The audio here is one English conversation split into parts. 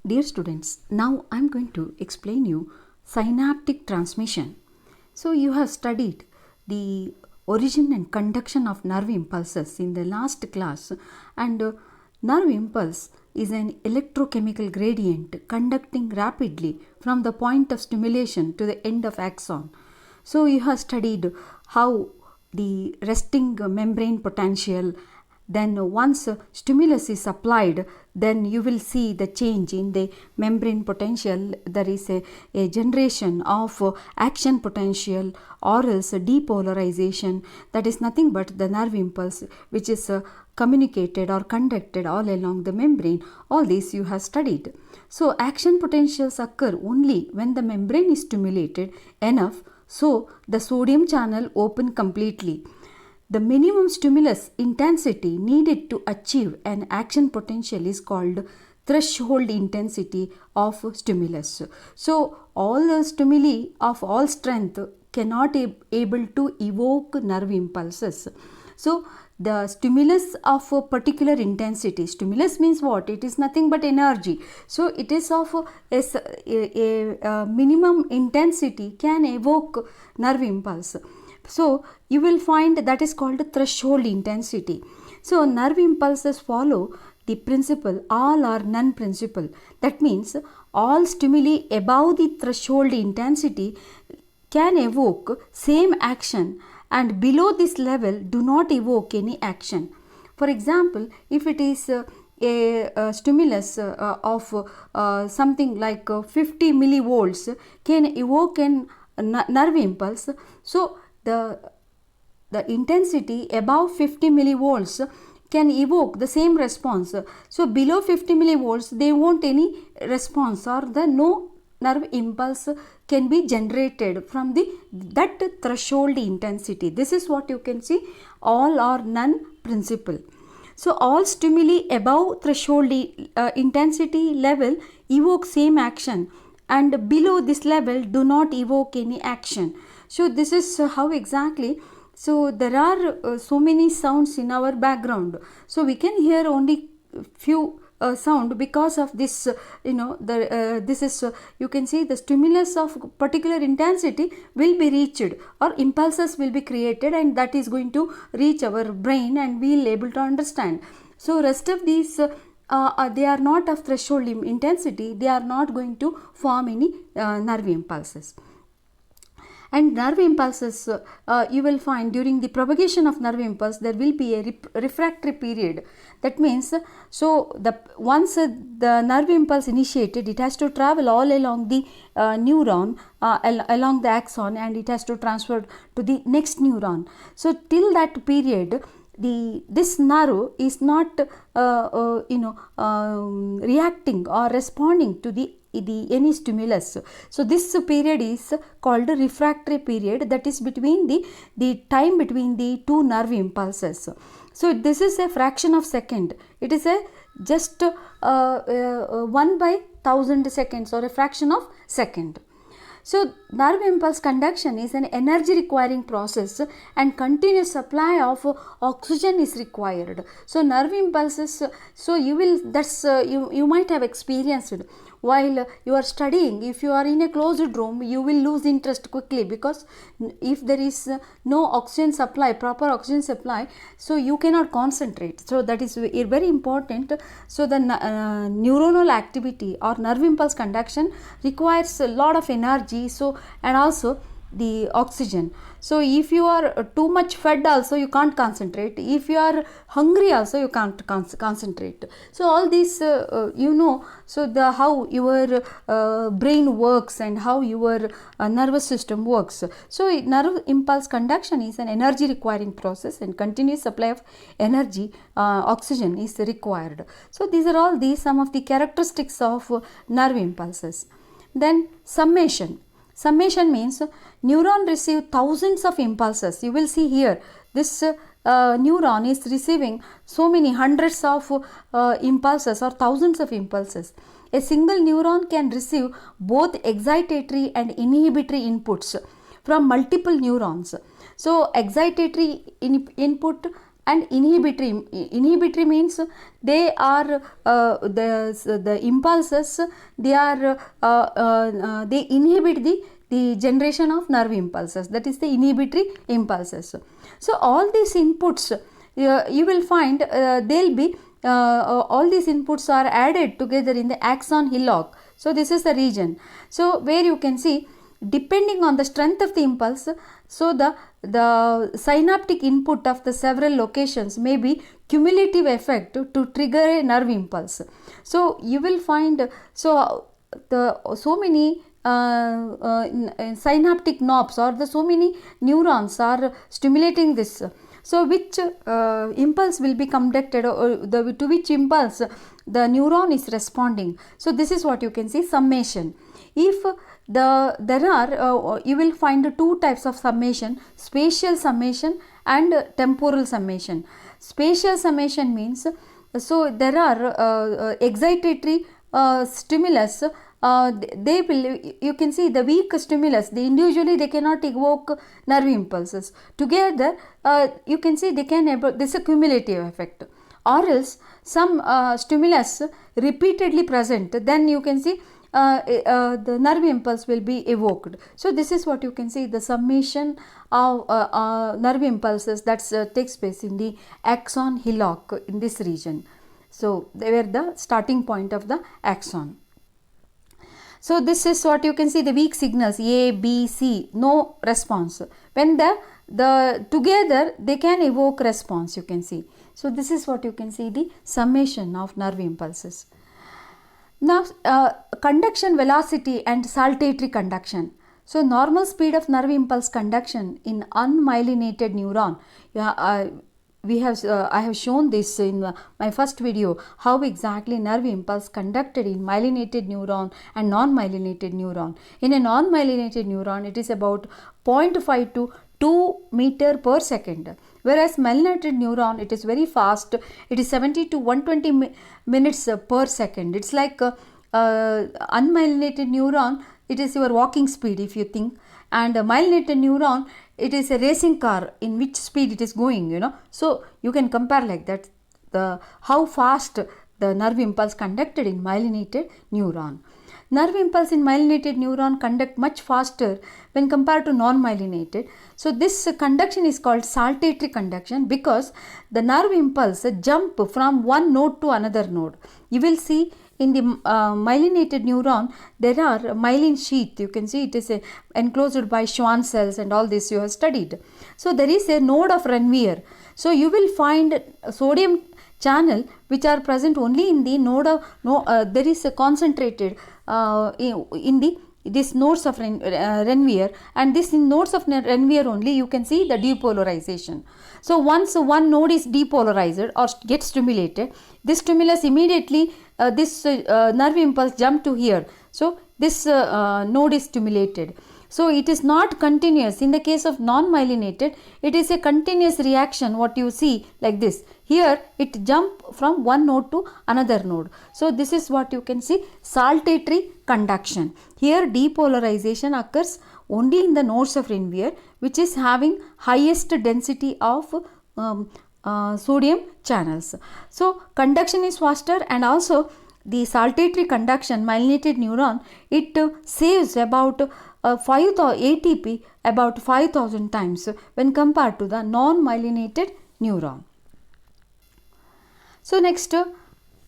Dear students, now I am going to explain you synaptic transmission. So you have studied the origin and conduction of nerve impulses in the last class, and nerve impulse is an electrochemical gradient conducting rapidly from the point of stimulation to the end of axon. So you have studied how the resting membrane potential, then once stimulus is applied, then you will see the change in the membrane potential. There is a generation of action potential or else depolarization, that is nothing but the nerve impulse which is communicated or conducted all along the membrane. All this you have studied. So action potentials occur only when the membrane is stimulated enough so the sodium channel open completely. The minimum stimulus intensity needed to achieve an action potential is called threshold intensity of stimulus. So all the stimuli of all strength cannot able to evoke nerve impulses. So the stimulus of a particular intensity, stimulus means what? It is nothing but energy. So it is of a minimum intensity can evoke nerve impulse. So you will find that is called threshold intensity. So nerve impulses follow the principle all or none principle. That means all stimuli above the threshold intensity can evoke same action, and below this level do not evoke any action. For example, if it is a stimulus of something like 50 millivolts can evoke an nerve impulse. So the intensity above 50 millivolts can evoke the same response. So below 50 millivolts they won't any response, or the no nerve impulse can be generated from that threshold intensity. This is what you can see, all or none principle. So all stimuli above threshold intensity level evoke same action, and below this level do not evoke any action. So this is how exactly. So there are so many sounds in our background, so we can hear only few sound because of this. This is you can see the stimulus of particular intensity will be reached, or impulses will be created, and that is going to reach our brain and we will able to understand. So rest of these they are not of threshold intensity, they are not going to form any nerve impulses. And nerve impulses, you will find during the propagation of nerve impulse there will be a refractory period. That means, so once the nerve impulse initiated, it has to travel all along the neuron, along the axon, and it has to transfer to the next neuron. So till that period this nerve is not reacting or responding to the any stimulus. So this period is called refractory period, that is between the time between the two nerve impulses. So this is a fraction of second. It is a just 1/1000 seconds, or a fraction of second. So nerve impulse conduction is an energy requiring process, and continuous supply of oxygen is required. So nerve impulses, so you will you might have experienced while you are studying. If you are in a closed room, you will lose interest quickly, because if there is no oxygen supply, proper oxygen supply, so you cannot concentrate. So that is very important. So the neuronal activity or nerve impulse conduction requires a lot of energy, so and also the oxygen. So if you are too much fed also, you can't concentrate. If you are hungry also, you can't concentrate. So all this so the how your brain works and how your nervous system works. So nerve impulse conduction is an energy requiring process, and continuous supply of energy, oxygen is required. So these are all some of the characteristics of nerve impulses. Then summation. Summation means neuron receive thousands of impulses. You will see here this neuron is receiving so many hundreds of impulses or thousands of impulses. A single neuron can receive both excitatory and inhibitory inputs from multiple neurons. So excitatory input And inhibitory means they are the impulses, they are they inhibit the generation of nerve impulses, that is the inhibitory impulses. So all these inputs you will find they'll be all these inputs are added together in the axon hillock. So this is the region, so where you can see depending on the strength of the impulse, so the synaptic input of the several locations may be cumulative effect to trigger a nerve impulse. So you will find so many synaptic knobs or the so many neurons are stimulating this. So which impulse will be conducted, or to which impulse the neuron is responding. So this is what you can see summation. If there are you will find two types of summation: spatial summation and temporal summation. Spatial summation means, so there are excitatory stimulus, they will, you can see the weak stimulus, they individually they cannot evoke nerve impulses. Together you can see they can this is a cumulative effect. Or else some stimulus repeatedly present, then you can see the nerve impulse will be evoked. So this is what you can see, the summation of nerve impulses that takes place in the axon hillock in this region. So they were the starting point of the axon. So this is what you can see, the weak signals A, B, C, no response. When the together they can evoke response, you can see. So this is what you can see, the summation of nerve impulses. Now conduction velocity and saltatory conduction. So normal speed of nerve impulse conduction in unmyelinated neuron. I have shown this in my first video, how exactly nerve impulse conducted in myelinated neuron and non-myelinated neuron. In a non-myelinated neuron, it is about 0.5 to 2 meter per second, whereas myelinated neuron, it is very fast, it is 70 to 120 minutes per second. It's like unmyelinated neuron, it is your walking speed if you think, and a myelinated neuron, it is a racing car in which speed it is going, you know. So you can compare like that, the how fast the nerve impulse conducted in myelinated neuron. Nerve impulse in myelinated neuron conduct much faster when compared to non-myelinated. So this conduction is called saltatory conduction, because the nerve impulse jump from one node to another node. You will see in the myelinated neuron, there are myelin sheath, you can see it is enclosed by Schwann cells and all this you have studied. So there is a node of Renvier. So you will find sodium channel which are present only in the node of, there is a concentrated in the these nodes of Renvier, and this in nodes of Renvier only you can see the depolarization. So once one node is depolarized or gets stimulated, this stimulus immediately this nerve impulse jump to here. So this node is stimulated. So it is not continuous. In the case of non-myelinated, it is a continuous reaction, what you see like this. Here it jump from one node to another node. So this is what you can see, saltatory conduction. Here depolarization occurs only in the nodes of Renvier, which is having highest density of sodium channels. So conduction is faster, and also the saltatory conduction, myelinated neuron, it saves about 5,000 ATP about 5,000 times when compared to the non-myelinated neuron. So next,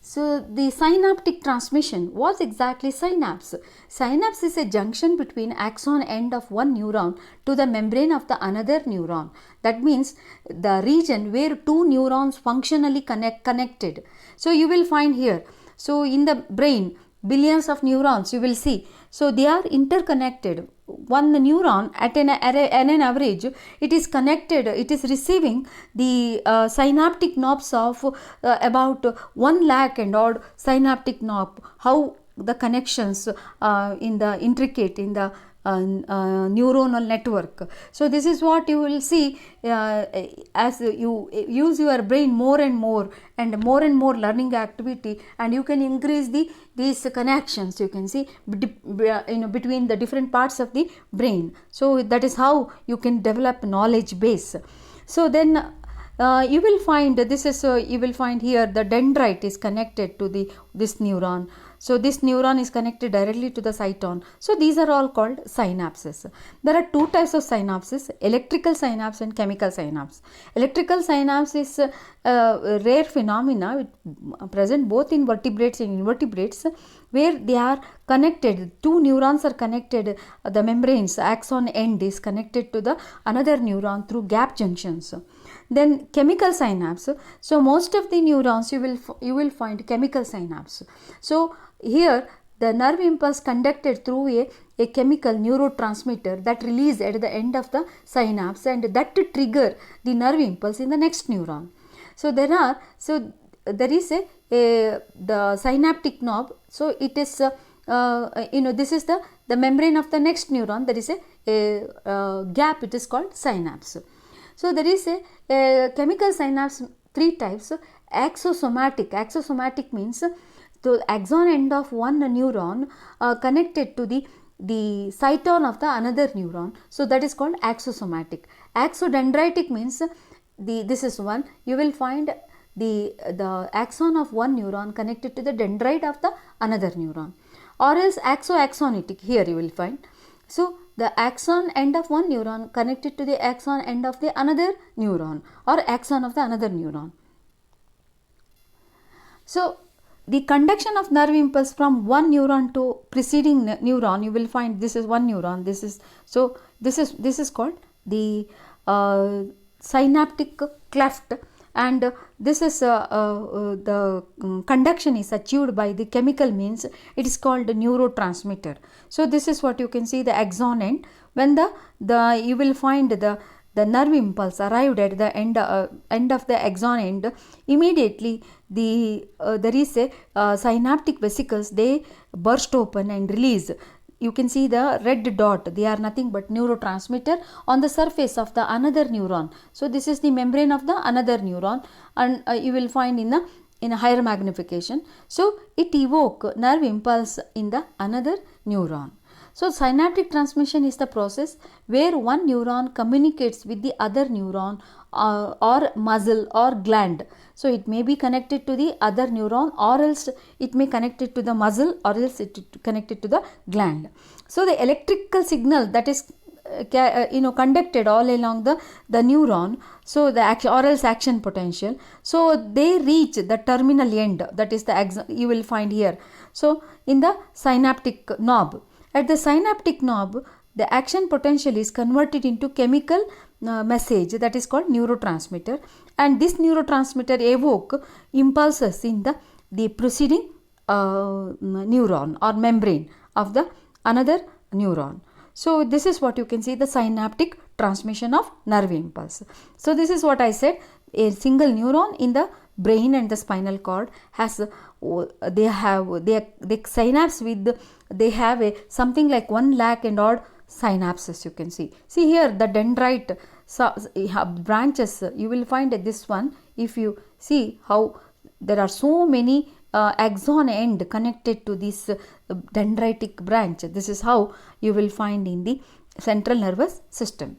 so the synaptic transmission. What exactly synapse? Synapse is a junction between axon end of one neuron to the membrane of the another neuron. That means the region where two neurons functionally connected. So you will find here, so in the brain, billions of neurons you will see. So they are interconnected. One neuron at an average, it is connected, it is receiving the synaptic knobs of about 1 lakh and odd synaptic knob. How the connections in the intricate in the neuronal network. So this is what you will see as you use your brain more and more learning activity, and you can increase these connections, you can see between the different parts of the brain. So that is how you can develop knowledge base. So then you will find this is you will find here the dendrite is connected to this neuron. So this neuron is connected directly to the cyton. So these are all called synapses. There are two types of synapses: electrical synapse and chemical synapse. Electrical synapse is a rare phenomena present both in vertebrates and invertebrates, where they are connected, two neurons are connected, the membranes, axon end is connected to the another neuron through gap junctions. Then chemical synapse. So most of the neurons you will find chemical synapse. So here the nerve impulse conducted through a chemical neurotransmitter that release at the end of the synapse, and that to trigger the nerve impulse in the next neuron. So there is the synaptic knob. So it is this is the membrane of the next neuron. There is a gap, it is called synapse. So there is a chemical synapse, three types. Axosomatic means the axon end of one neuron connected to the cyton of the another neuron. So that is called axosomatic. Axodendritic means this is one, you will find the axon of one neuron connected to the dendrite of the another neuron, or else axonitic, here you will find. So the axon end of one neuron connected to the axon end of the another neuron, or axon of the another neuron. So the conduction of nerve impulse from one neuron to preceding neuron, you will find this is one neuron, this is called the synaptic cleft, and this is the conduction is achieved by the chemical means. It is called neurotransmitter. So this is what you can see, the axon end. When you will find the nerve impulse arrived at the end of the axon end, immediately there is a synaptic vesicles, they burst open and release. You can see the red dot, they are nothing but neurotransmitter on the surface of the another neuron. So this is the membrane of the another neuron, and you will find in a higher magnification. So it evoke nerve impulse in the another neuron. So synaptic transmission is the process where one neuron communicates with the other neuron or muscle or gland. So it may be connected to the other neuron, or else it may connected to the muscle, or else it connected to the gland. So the electrical signal that is conducted all along the neuron, so the action or else action potential, so they reach the terminal end, that is the axon, you will find here. So in the synaptic knob, at the synaptic knob, the action potential is converted into chemical message, that is called neurotransmitter, and this neurotransmitter evoke impulses in the preceding neuron or membrane of the another neuron. So this is what you can see, the synaptic transmission of nerve impulse. So this is what I said, a single neuron in the brain and the spinal cord has they synapse with, they have a something like 1 lakh and odd synapses, you can see. See here the dendrite branches, you will find this one, if you see how there are so many axon end connected to this dendritic branch. This is how you will find in the central nervous system.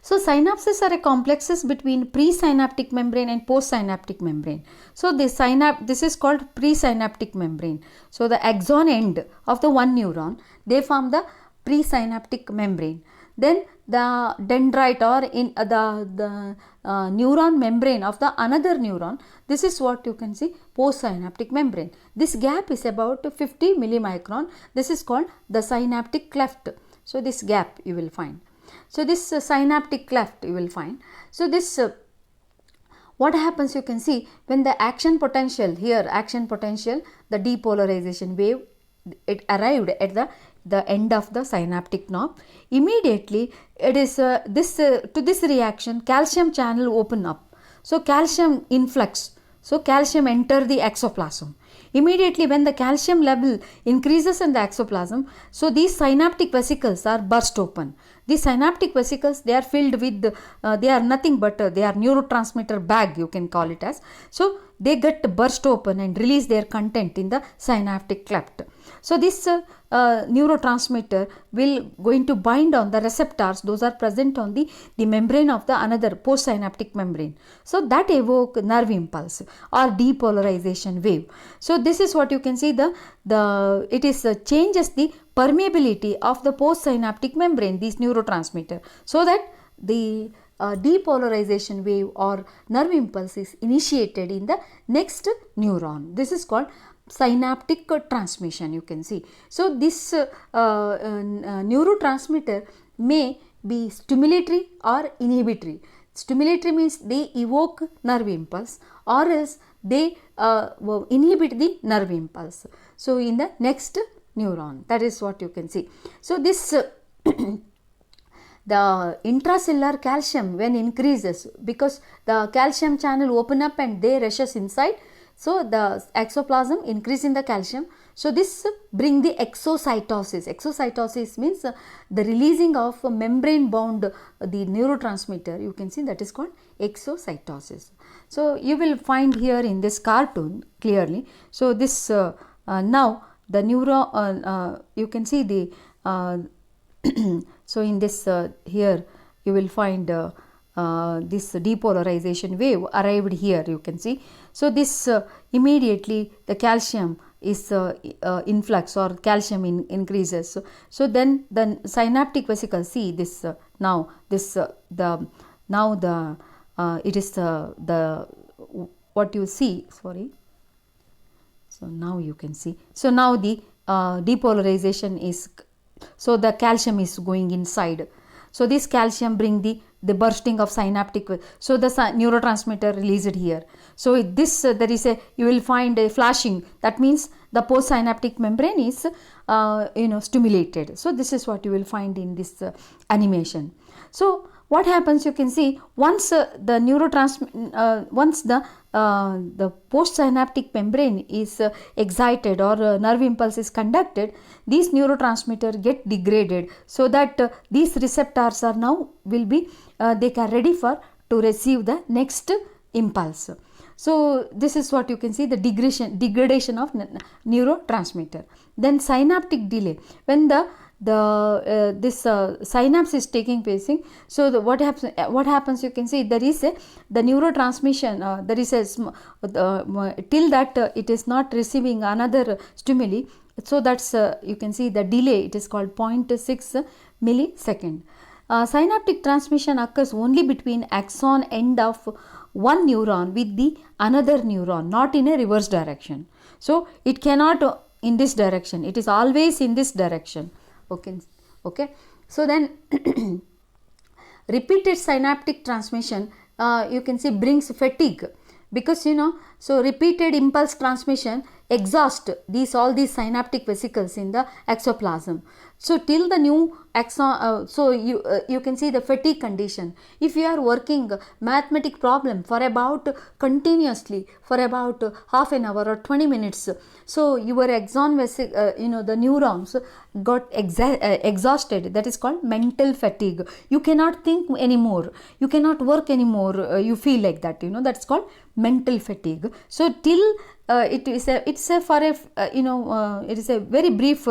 So synapses are a complexes between presynaptic membrane and postsynaptic membrane. So this is called presynaptic membrane. So the axon end of the one neuron, they form the presynaptic membrane. Then the dendrite or in the neuron membrane of the another neuron, this is what you can see, postsynaptic membrane. This gap is about 50 millimicron. This is called the synaptic cleft. So this gap you will find. So this synaptic cleft you will find. So this what happens, you can see, when the action potential, here action potential, the depolarization wave, it arrived at the end of the synaptic knob, immediately it is to this reaction calcium channel open up. So calcium influx, so calcium enter the exoplasm. Immediately when the calcium level increases in the exoplasm, so these synaptic vesicles are burst open. These synaptic vesicles, they are filled with, they are nothing but, they are neurotransmitter bag, you can call it as. So they get burst open and release their content in the synaptic cleft. So this neurotransmitter will going to bind on the receptors, those are present on the membrane of the another postsynaptic membrane. So that evoke nerve impulse or depolarization wave. So this is what you can see, it is changes the permeability of the postsynaptic membrane, these neurotransmitter, so that the depolarization wave or nerve impulse is initiated in the next neuron. This is called synaptic transmission, you can see. So this neurotransmitter may be stimulatory or inhibitory. Stimulatory means they evoke nerve impulse, or else they inhibit the nerve impulse. So in the next neuron, that is what you can see. So this the intracellular calcium when increases, because the calcium channel open up and they rushes inside, so the exoplasm increase in the calcium. So this bring the exocytosis. Exocytosis means the releasing of membrane bound the neurotransmitter, you can see, that is called exocytosis. So you will find here in this cartoon clearly. So this now the you can see the so in this here you will find this depolarization wave arrived here, you can see. So this immediately the calcium is influx or calcium increases. So then the synaptic vesicle, see this now this the now the it is the what you see, sorry. So now you can see. So now the depolarization is, so the calcium is going inside. So this calcium bring the bursting of synaptic, so the neurotransmitter released here. So this there is a, you will find a flashing, that means the postsynaptic membrane is stimulated. So this is what you will find in this animation. So what happens, you can see, once once the postsynaptic membrane is excited or nerve impulse is conducted, these neurotransmitter get degraded, so that these receptors are now will be they are ready for to receive the next impulse. So this is what you can see, the degradation of neurotransmitter. Then synaptic delay, when this synapse is taking place. So what happens, you can see, there is the neurotransmission, there is a till that it is not receiving another stimuli. So that's you can see the delay, it is called 0.6 millisecond. Synaptic transmission occurs only between axon end of one neuron with the another neuron, not in a reverse direction. So it cannot in this direction, it is always in this direction. Okay. So then repeated synaptic transmission, you can see, brings fatigue, because so repeated impulse transmission exhaust all these synaptic vesicles in the exoplasm. So till the new axon, so you can see the fatigue condition. If you are working mathematic problem for about continuously for about half an hour or 20 minutes, so your axon the neurons got exhausted, that is called mental fatigue. You cannot think anymore, you cannot work anymore, you feel like that, that's called mental fatigue. So till it is a very brief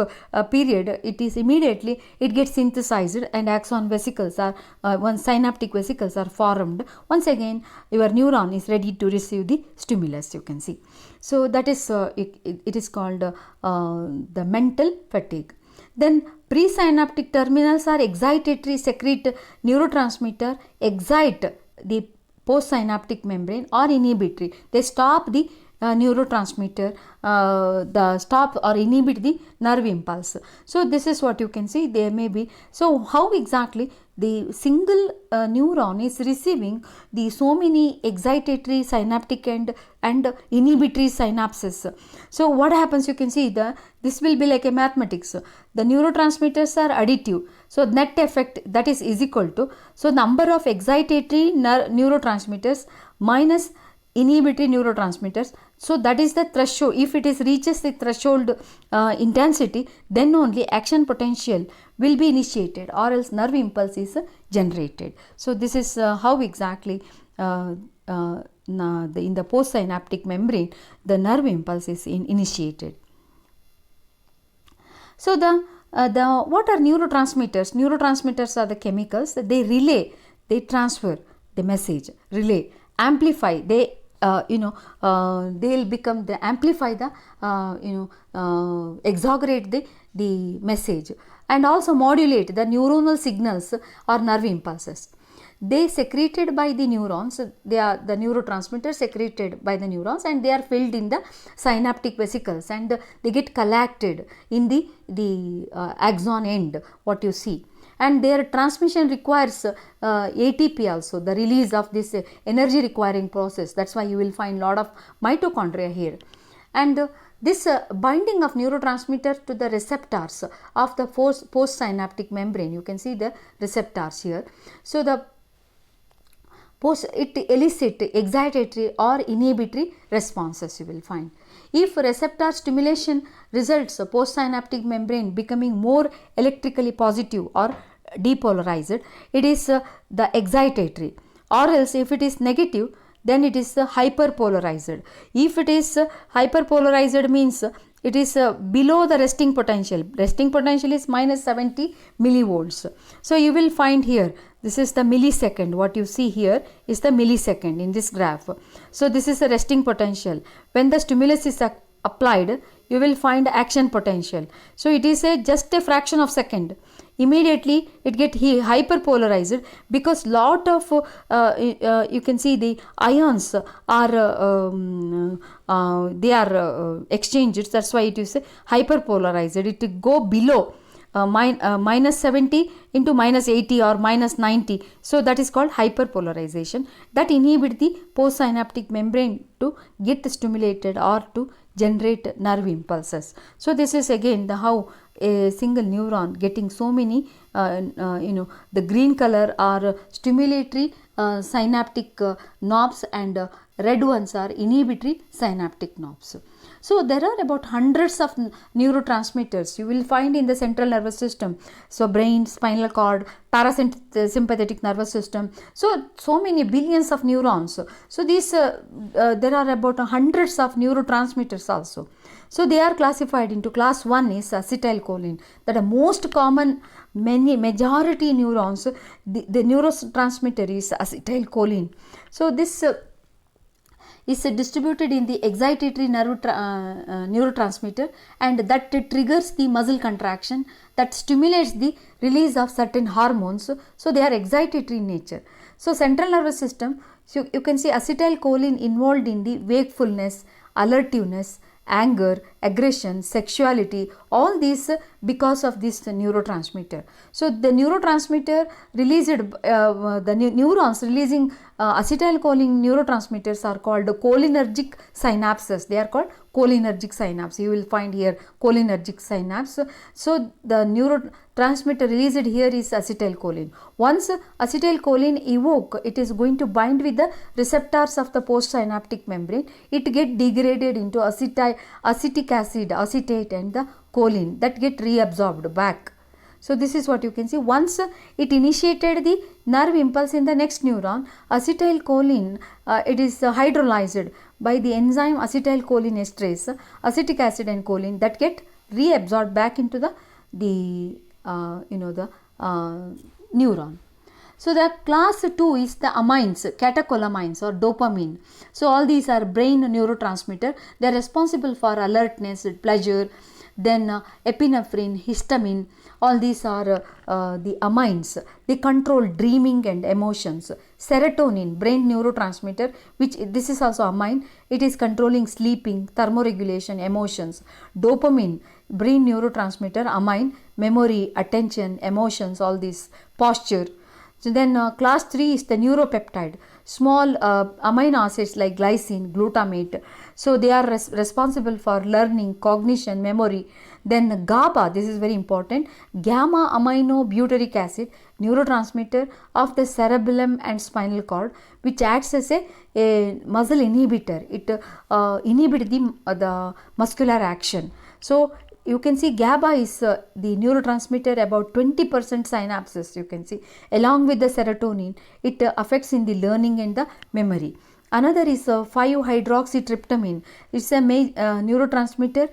period, it is immediately it gets synthesized and axon vesicles are once synaptic vesicles are formed, once again your neuron is ready to receive the stimulus, you can see. So that is it is called the mental fatigue. Then presynaptic terminals are excitatory, secrete neurotransmitter, excite the postsynaptic membrane, or inhibitory, they stop the neurotransmitter, the stop or inhibit the nerve impulse. So this is what you can see, there may be. So how exactly the single neuron is receiving the so many excitatory, synaptic and inhibitory synapses. So what happens, you can see this will be like a mathematics. The neurotransmitters are additive, so net effect, that is equal to, so number of excitatory neurotransmitters minus inhibitory neurotransmitters. So that is the threshold. If it is reaches the threshold intensity, then only action potential will be initiated, or else nerve impulse is generated. So this is how exactly in the postsynaptic membrane the nerve impulse is initiated. So the what are neurotransmitters? Neurotransmitters are the chemicals. They relay, they transfer the message, relay, amplify. They they'll become, they amplify the exaggerate the message, and also modulate the neuronal signals or nerve impulses. They secreted by the neurons, they are the neurotransmitters secreted by the neurons, and they are filled in the synaptic vesicles, and they get collected in the axon end, what you see. And their transmission requires ATP also, the release of this energy requiring process. That's why you will find lot of mitochondria here. And this binding of neurotransmitter to the receptors of the postsynaptic membrane, you can see the receptors here. So it elicit excitatory or inhibitory responses, you will find. If receptor stimulation results postsynaptic membrane becoming more electrically positive or depolarized, it is the excitatory, or else if it is negative, then it is hyperpolarized. If it is hyperpolarized, means it is below the resting potential. Resting potential is minus 70 millivolts. So you will find here, this is the millisecond. What you see here is the millisecond in this graph. So this is the resting potential. When the stimulus is applied, you will find action potential. So it is just a fraction of second. Immediately it get hyperpolarized, because lot of you can see the ions are they are exchanged. That's why it is hyperpolarized. It go below minus 70 into minus 80 or minus 90. So that is called hyperpolarization. That inhibit the postsynaptic membrane to get stimulated or to generate nerve impulses. So this is again the how a single neuron getting so many the green color are stimulatory synaptic knobs, and red ones are inhibitory synaptic knobs. So there are about hundreds of neurotransmitters you will find in the central nervous system. So brain, spinal cord, parasympathetic nervous system. So many billions of neurons. So these there are about hundreds of neurotransmitters also. So they are classified into class 1 is acetylcholine, that are most common. Majority neurons, the neurotransmitter is acetylcholine. So this is distributed in the excitatory neurotransmitter, and that triggers the muscle contraction, that stimulates the release of certain hormones. So they are excitatory in nature. So central nervous system, so you can see acetylcholine involved in the wakefulness, alertiveness, anger, aggression, sexuality, all these because of this neurotransmitter. So the neurotransmitter released, the neurons releasing acetylcholine neurotransmitters are called cholinergic synapses. They are called cholinergic synapse. You will find here cholinergic synapse. So the neurotransmitter released here is acetylcholine. Once acetylcholine evoke, it is going to bind with the receptors of the postsynaptic membrane. It get degraded into acetic acid, acetate, and the choline that get reabsorbed back. So this is what you can see. Once it initiated the nerve impulse in the next neuron, acetylcholine it is hydrolyzed by the enzyme acetylcholinesterase, acetic acid and choline that get reabsorbed back into the neuron. So the class 2 is the amines, catecholamines or dopamine. So all these are brain neurotransmitter. They are responsible for alertness, pleasure. Then epinephrine, histamine, all these are the amines. They control dreaming and emotions. Serotonin, brain neurotransmitter, which this is also amine. It is controlling sleeping, thermoregulation, emotions. Dopamine, brain neurotransmitter, amine, memory, attention, emotions, all these, posture. So then class 3 is the neuropeptide. small amino acids like glycine, glutamate. So they are responsible for learning, cognition, memory. Then GABA, this is very important, gamma amino butyric acid, neurotransmitter of the cerebellum and spinal cord, which acts as a muscle inhibitor. It inhibits the muscular action. So you can see GABA is the neurotransmitter about 20% synapses, you can see, along with the serotonin. It affects in the learning and the memory. Another is 5-hydroxytryptamine. It's a neurotransmitter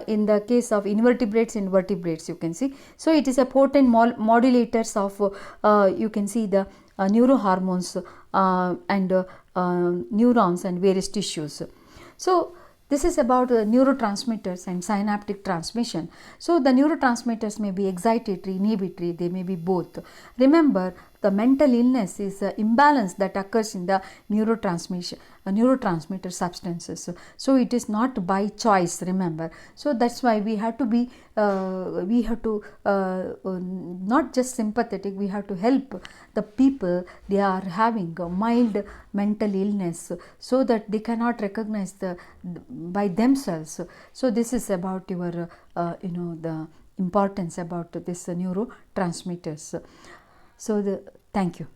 in the case of invertebrates and vertebrates, you can see. So it is a potent modulators of you can see the neurohormones and neurons and various tissues. So this is about neurotransmitters and synaptic transmission. So the neurotransmitters may be excitatory, inhibitory, they may be both. Remember, the mental illness is an imbalance that occurs in the neurotransmitter substances. So it is not by choice, remember. So that's why we have to be not just sympathetic, we have to help the people they are having a mild mental illness, so that they cannot recognize by themselves. So this is about your the importance about this neurotransmitters. So thank you.